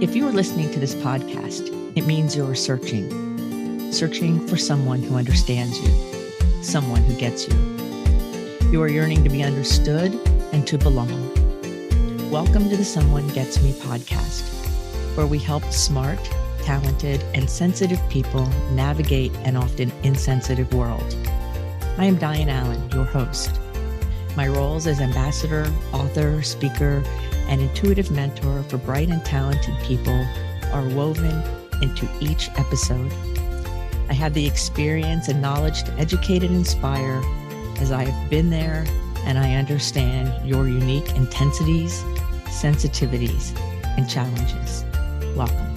If you are listening to this podcast, it means you're searching for someone who understands you, someone who gets you. You are yearning to be understood and to belong. Welcome to the Someone Gets Me podcast, where we help smart, talented, and sensitive people navigate an often insensitive world. I am Diane Allen, your host. My roles as ambassador, author, speaker, and intuitive mentor for bright and talented people are woven into each episode. I have the experience and knowledge to educate and inspire, as I have been there and I understand your unique intensities, sensitivities, and challenges. Welcome.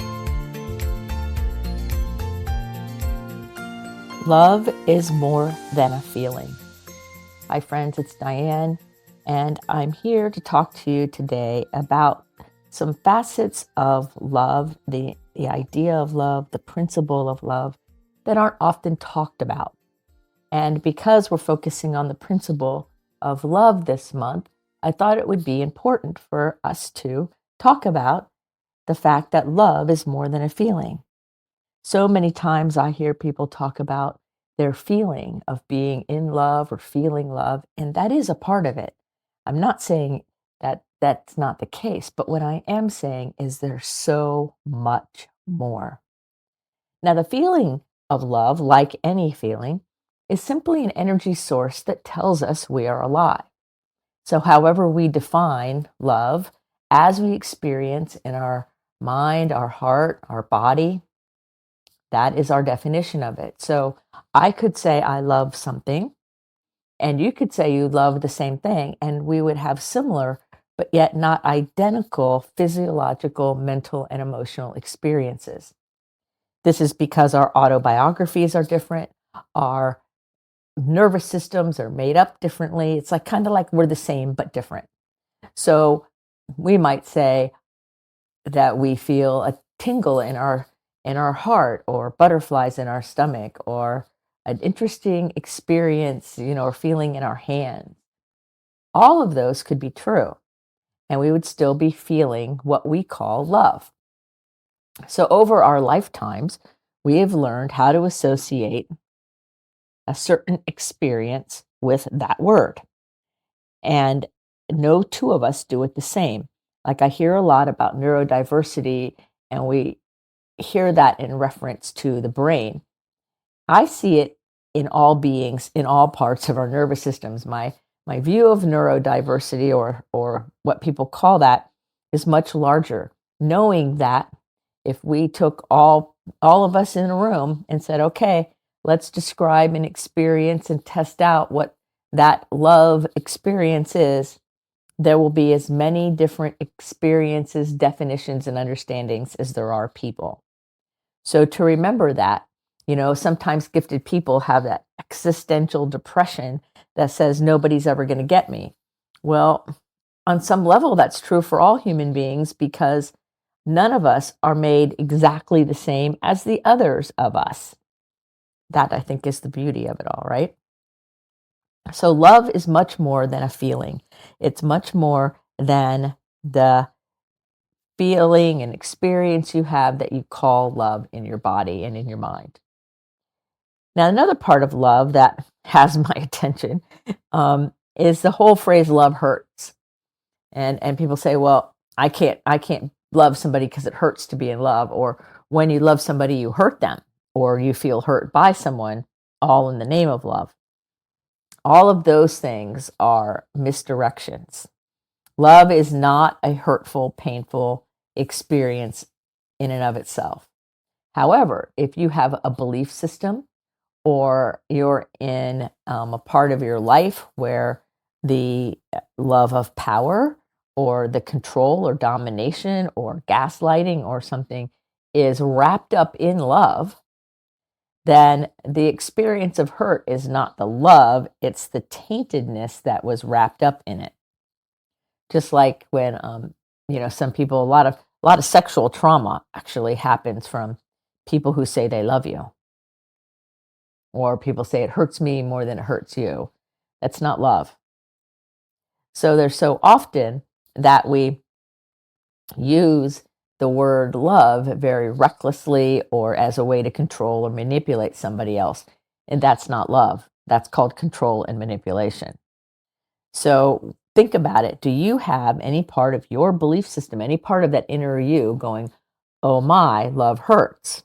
Love is more than a feeling. Hi friends, it's Diane, and I'm here to talk to you today about some facets of love, the idea of love, the principle of love that aren't often talked about. And because we're focusing on the principle of love this month, I thought it would be important for us to talk about the fact that love is more than a feeling. So many times I hear people talk about their feeling of being in love or feeling love, and that is a part of it. I'm not saying that that's not the case, but what I am saying is there's so much more. Now, the feeling of love, like any feeling, is simply an energy source that tells us we are alive. So however we define love, as we experience in our mind, our heart, our body, that is our definition of it. So I could say I love something, and you could say you love the same thing, and we would have similar, but yet not identical physiological, mental, and emotional experiences. This is because our autobiographies are different, our nervous systems are made up differently. It's like kind of like we're the same but different. So we might say that we feel a tingle in our heart, or butterflies in our stomach, or an interesting experience, or feeling in our hands. All of those could be true, and we would still be feeling what we call love. So over our lifetimes, we have learned how to associate a certain experience with that word. And no two of us do it the same. Like I hear a lot about neurodiversity, and we hear that in reference to the brain. I see it in all beings, in all parts of our nervous systems. My view of neurodiversity, or what people call that, is much larger. Knowing that if we took all of us in a room and said, okay, let's describe an experience and test out what that love experience is, there will be as many different experiences, definitions, and understandings as there are people. So to remember that, sometimes gifted people have that existential depression that says nobody's ever going to get me. Well, on some level, that's true for all human beings, because none of us are made exactly the same as the others of us. That, I think, is the beauty of it all, right? So love is much more than a feeling. It's much more than the feeling and experience you have that you call love in your body and in your mind. Now, another part of love that has my attention is the whole phrase "love hurts," and people say, "Well, I can't love somebody because it hurts to be in love," or when you love somebody, you hurt them, or you feel hurt by someone, all in the name of love. All of those things are misdirections. Love is not a hurtful, painful experience in and of itself. However, if you have a belief system, or you're in a part of your life where the love of power, or the control or domination or gaslighting or something is wrapped up in love, then the experience of hurt is not the love, it's the taintedness that was wrapped up in it. Just like when, some people, a lot of sexual trauma actually happens from people who say they love you. Or people say it hurts me more than it hurts you. That's not love. So there's so often that we use the word love very recklessly or as a way to control or manipulate somebody else. And that's not love. That's called control and manipulation. So think about it. Do you have any part of your belief system, any part of that inner you going, oh my, love hurts?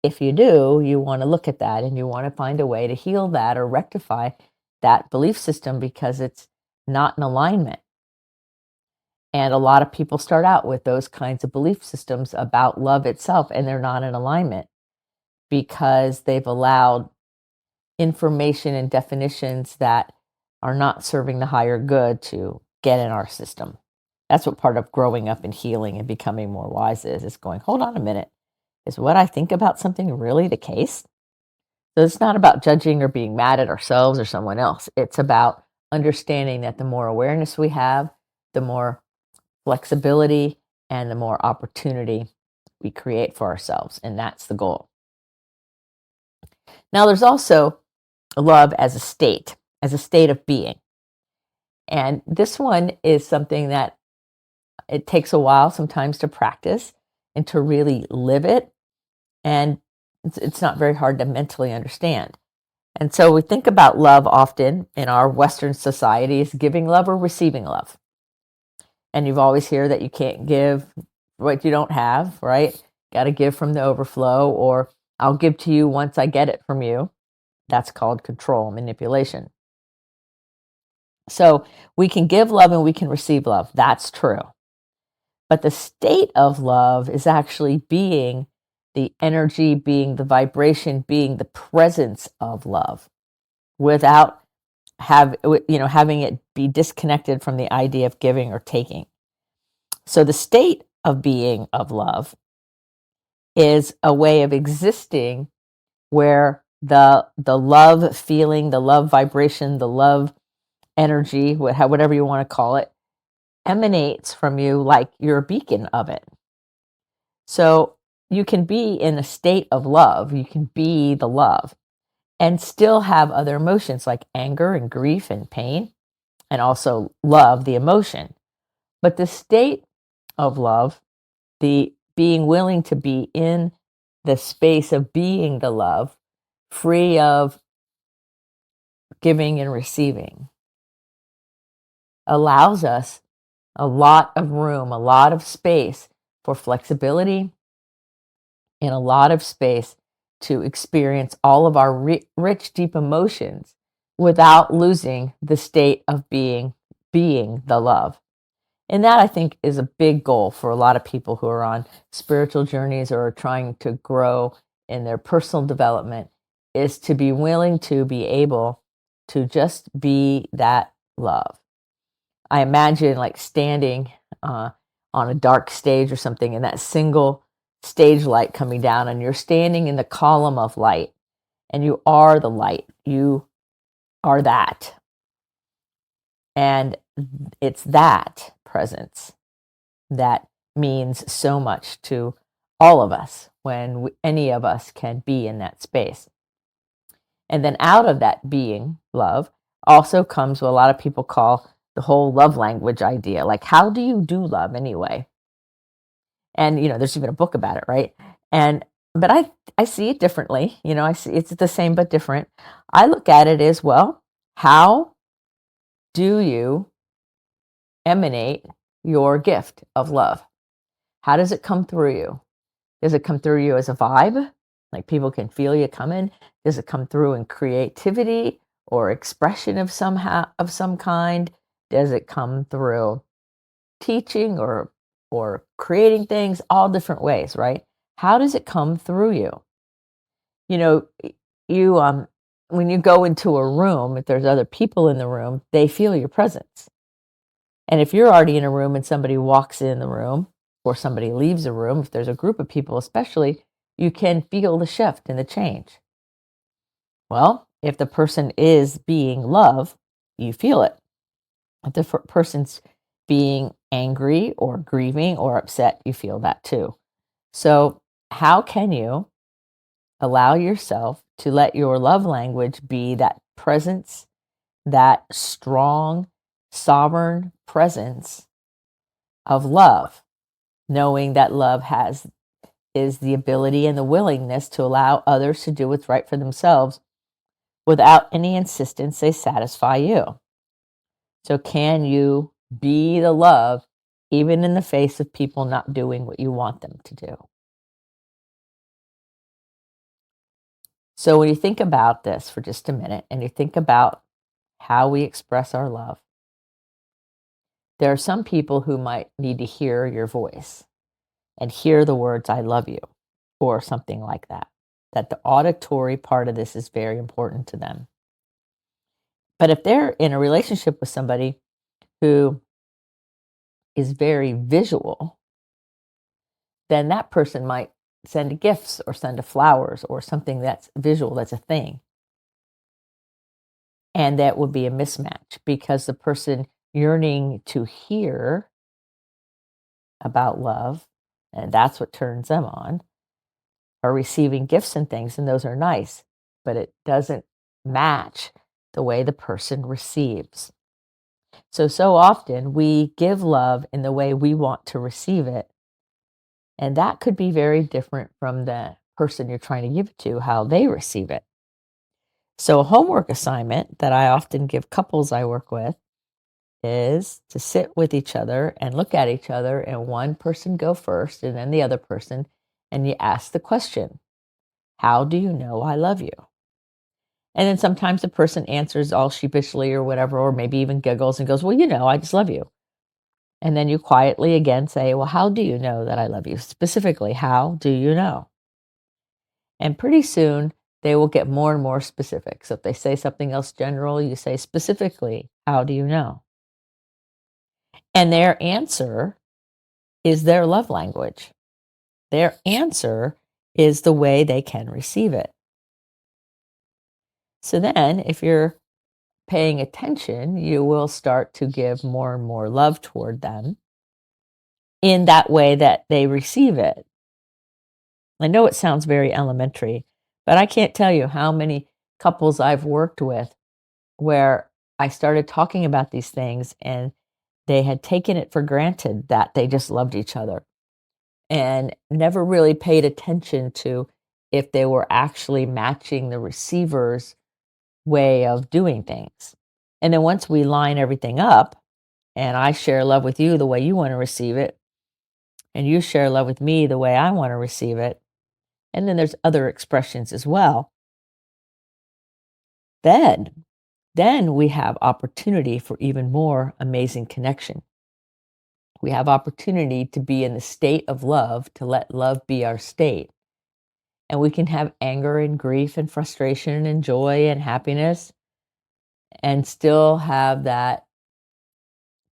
If you do, you want to look at that and you want to find a way to heal that or rectify that belief system because it's not in alignment. And a lot of people start out with those kinds of belief systems about love itself, and they're not in alignment because they've allowed information and definitions that are not serving the higher good to get in our system. That's what part of growing up and healing and becoming more wise is going, hold on a minute. Is what I think about something really the case? So it's not about judging or being mad at ourselves or someone else. It's about understanding that the more awareness we have, the more flexibility and the more opportunity we create for ourselves. And that's the goal. Now, there's also love as a state of being. And this one is something that it takes a while sometimes to practice and to really live it. And it's not very hard to mentally understand. And so we think about love often in our Western society as giving love or receiving love. And you've always heard that you can't give what you don't have, right? Got to give from the overflow, or I'll give to you once I get it from you. That's called control, manipulation. So we can give love and we can receive love. That's true. But the state of love is actually being the energy, being the vibration, being the presence of love without having it be disconnected from the idea of giving or taking. So the state of being of love is a way of existing where the love feeling, the love vibration, the love energy, whatever you want to call it, emanates from you like you're a beacon of it. So you can be in a state of love, you can be the love, and still have other emotions like anger and grief and pain, and also love, the emotion. But the state of love, the being willing to be in the space of being the love, free of giving and receiving, allows us a lot of room, a lot of space for flexibility, and a lot of space to experience all of our rich, deep emotions without losing the state of being the love. And that, I think, is a big goal for a lot of people who are on spiritual journeys or are trying to grow in their personal development, is to be willing to be able to just be that love. I imagine like standing on a dark stage or something, and that single stage light coming down, and you're standing in the column of light, and you are the light. You are that. And it's that presence that means so much to all of us when any of us can be in that space. And then out of that being love also comes what a lot of people call the whole love language idea. Like, how do you do love anyway? And, there's even a book about it, right? But I see it differently. I see it's the same but different. I look at it as, well, how do you emanate your gift of love? How does it come through you? Does it come through you as a vibe? Like people can feel you coming? Does it come through in creativity or expression of some kind? Does it come through teaching or creating things? All different ways, right? How does it come through you? You know, you when you go into a room, if there's other people in the room, they feel your presence. And if you're already in a room and somebody walks in the room or somebody leaves a room, if there's a group of people especially, you can feel the shift and the change. Well, if the person is being love, you feel it. If the person's being angry or grieving or upset, you feel that too. So how can you allow yourself to let your love language be that presence, that strong, sovereign presence of love? knowing that love has is the ability and the willingness to allow others to do what's right for themselves without any insistence they satisfy you. So, can you be the love even in the face of people not doing what you want them to do? So, when you think about this for just a minute and you think about how we express our love, there are some people who might need to hear your voice and hear the words, I love you, or something like that. That the auditory part of this is very important to them. But if they're in a relationship with somebody who is very visual, then that person might send gifts or send a flowers or something that's visual, that's a thing. And that would be a mismatch because the person yearning to hear about love, and that's what turns them on, are receiving gifts and things, and those are nice, but it doesn't match the way the person receives. So often we give love in the way we want to receive it. And that could be very different from the person you're trying to give it to, how they receive it. So, a homework assignment that I often give couples I work with is to sit with each other and look at each other, and one person go first and then the other person. And you ask the question, how do you know I love you? And then sometimes the person answers all sheepishly or whatever, or maybe even giggles and goes, well, I just love you. And then you quietly again say, well, how do you know that I love you? Specifically, how do you know? And pretty soon they will get more and more specific. So if they say something else general, you say specifically, how do you know? And their answer is their love language. Their answer is the way they can receive it. So then, if you're paying attention, you will start to give more and more love toward them in that way that they receive it. I know it sounds very elementary, but I can't tell you how many couples I've worked with where I started talking about these things and they had taken it for granted that they just loved each other and never really paid attention to if they were actually matching the receiver's way of doing things. And then once we line everything up and I share love with you the way you want to receive it, and you share love with me the way I want to receive it, and then there's other expressions as well, then we have opportunity for even more amazing connection. We have opportunity to be in the state of love, to let love be our state. And we can have anger and grief and frustration and joy and happiness and still have that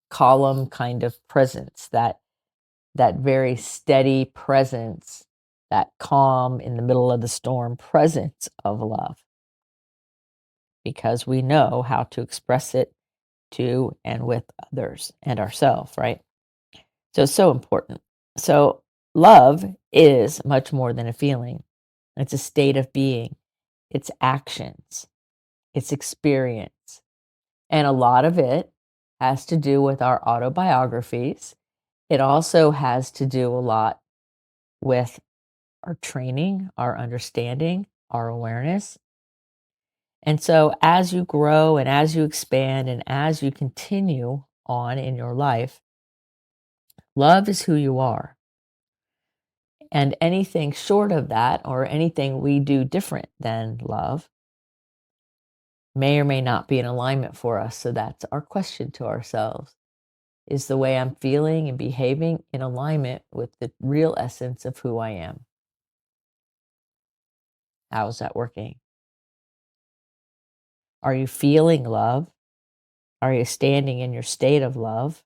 calm kind of presence, that very steady presence, that calm in the middle of the storm presence of love, because we know how to express it to and with others and ourselves, right? So it's so important. So love is much more than a feeling. It's a state of being. It's actions. It's experience. And a lot of it has to do with our autobiographies. It also has to do a lot with our training, our understanding, our awareness. And so as you grow and as you expand and as you continue on in your life, love is who you are. And anything short of that, or anything we do different than love, may or may not be in alignment for us. So that's our question to ourselves. Is the way I'm feeling and behaving in alignment with the real essence of who I am? How is that working? Are you feeling love? Are you standing in your state of love?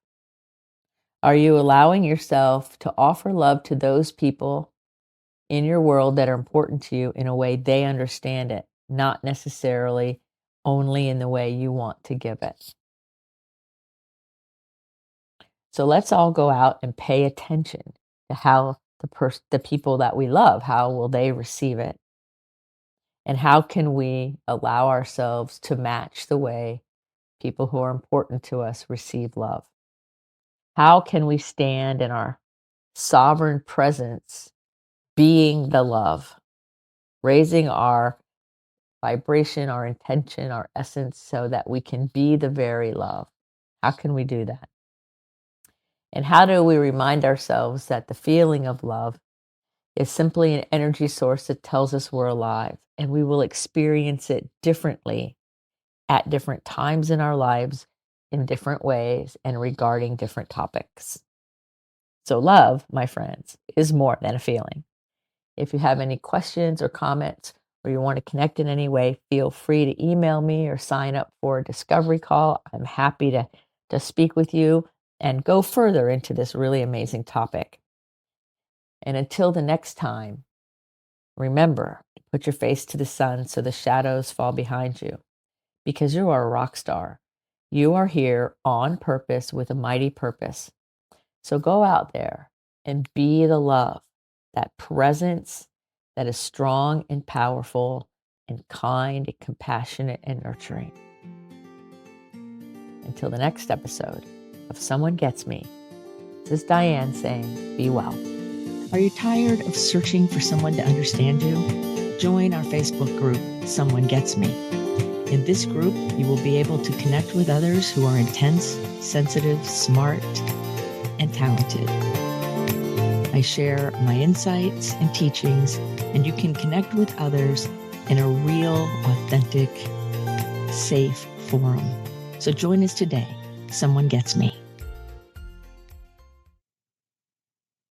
Are you allowing yourself to offer love to those people in your world that are important to you in a way they understand it, not necessarily only in the way you want to give it? So let's all go out and pay attention to how the people that we love, how will they receive it? And how can we allow ourselves to match the way people who are important to us receive love? How can we stand in our sovereign presence, being the love, raising our vibration, our intention, our essence so that we can be the very love. How can we do that? And how do we remind ourselves that the feeling of love is simply an energy source that tells us we're alive, and we will experience it differently at different times in our lives, in different ways, and regarding different topics. So, love, my friends, is more than a feeling. If you have any questions or comments, or you want to connect in any way, feel free to email me or sign up for a discovery call. I'm happy to speak with you and go further into this really amazing topic. And until the next time, remember to put your face to the sun so the shadows fall behind you, because you are a rock star. You are here on purpose with a mighty purpose. So go out there and be the love, that presence that is strong and powerful and kind and compassionate and nurturing. Until the next episode of Someone Gets Me, this is Diane saying, be well. Are you tired of searching for someone to understand you? Join our Facebook group, Someone Gets Me. In this group, you will be able to connect with others who are intense, sensitive, smart, and talented. I share my insights and teachings, and you can connect with others in a real, authentic, safe forum. So join us today. Someone Gets Me.